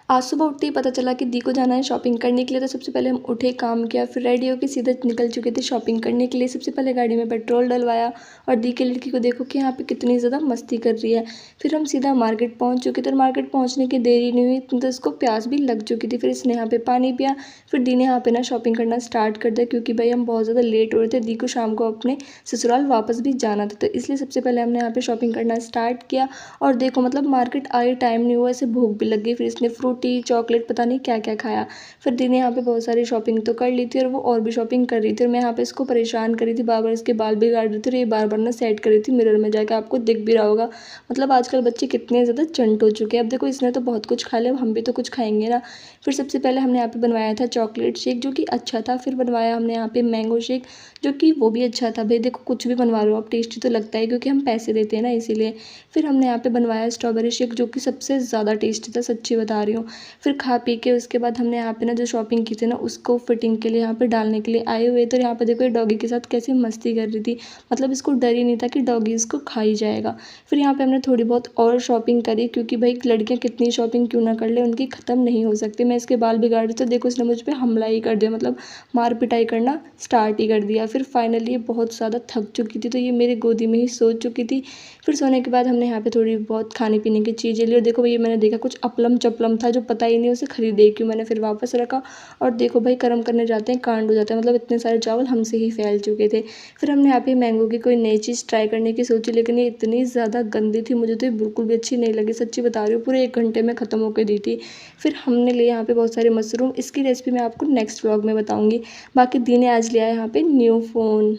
आज सुबह उठते ही पता चला कि दी को जाना है शॉपिंग करने के लिए। तो सबसे पहले हम उठे, काम किया, फिर रेडी होकर सीधे निकल चुके थे शॉपिंग करने के लिए। सबसे पहले गाड़ी में पेट्रोल डलवाया और दी की लड़की को देखो कि यहाँ पे कितनी ज़्यादा मस्ती कर रही है। फिर हम सीधा मार्केट पहुँच चुके थे और मार्केट पहुँचने की देरी नहीं हुई तो इसको प्यास भी लग चुकी थी। फिर इसने यहाँ पे पानी पिया। फिर दी ने यहाँ पे ना शॉपिंग करना स्टार्ट कर दिया क्योंकि भाई हम बहुत ज़्यादा लेट हो रहे थे। दी को शाम को अपने ससुराल वापस भी जाना था, तो इसलिए सबसे पहले हमने यहाँ पे शॉपिंग करना स्टार्ट किया। और देखो मतलब मार्केट आए टाइम नहीं हुआ, ऐसे भूख भी लग गई। फिर इसने फ्रूटी, चॉकलेट, पता नहीं क्या क्या खाया। फिर दी ने यहाँ पे बहुत सारी शॉपिंग तो कर ली थी और वो और भी शॉपिंग कर रही थी और मैं यहाँ पे इसको परेशान कर रही थी, बार बार इसके बाल बिगाड़ रही थी और ये बार बार ना सेट कर रही थी मिरर में जाकर। आपको दिख भी रहा होगा मतलब आजकल बच्चे कितने ज़्यादा चंट हो चुके हैं। अब देखो इसने तो बहुत कुछ खा लिया, अब हम भी तो कुछ खाएंगे ना। फिर सबसे पहले हमने यहाँ पे बनवाया था चॉकलेट शेक जो कि अच्छा था। फिर बनवाया हमने यहाँ पे मैंगो शेक जो कि वो भी अच्छा था। भाई देखो कुछ भी बनवा लो आप, टेस्टी तो लगता है क्योंकि हम पैसे देते हैं ना, इसीलिए। फिर हमने यहाँ पे बनवाया स्ट्रॉबेरी शेक जो कि सबसे ज़्यादा टेस्टी था, सच्ची बता रही हूँ। फिर खा पी के उसके बाद हमने यहाँ पे ना जो शॉपिंग की थी ना उसको फिटिंग के लिए यहाँ पे डालने के लिए आए हुए थे। यहाँ पे देखो ये डॉगी के साथ कैसी मस्ती कर रही थी, मतलब इसको डर ही नहीं था कि डॉगी इसको खा ही जाएगा। फिर यहाँ पे हमने थोड़ी बहुत और शॉपिंग करी क्योंकि भाई लड़कियाँ कितनी शॉपिंग क्यों ना कर ले, उनकी ख़त्म नहीं हो सकती। मैं इसके बाल बिगाड़ रही तो देखो इसने मुझ पर हमला ही कर दिया, मतलब मार पिटाई करना स्टार्ट ही कर दिया। फिर फाइनली ये बहुत ज़्यादा थक चुकी थी तो ये मेरी गोदी में ही सो चुकी थी। फिर सोने के बाद हमने यहाँ पे थोड़ी बहुत खाने पीने की चीज़ें ली और देखो ये मैंने देखा कुछ अपलम चपलम था जो पता ही नहीं उसे खरीदे क्यों, मैंने फिर वापस रखा। और देखो भाई कर्म करने जाते हैं कांड हो जाता है, मतलब इतने सारे चावल हमसे ही फैल चुके थे। फिर हमने यहाँ पे मैंगो की कोई नई चीज़ ट्राई करने की सोची लेकिन ये इतनी ज़्यादा गंदी थी, मुझे तो ये बिल्कुल भी अच्छी नहीं लगी, सच्ची बता रही हूँ। पूरे 1 घंटे में ख़त्म होकर दी थी। फिर हमने लिए यहाँ पे बहुत सारे मशरूम, इसकी रेसिपी मैं आपको नेक्स्ट व्लॉग में बताऊँगी। बाकी दी ने आज लिया है यहाँ पे न्यू फ़ोन।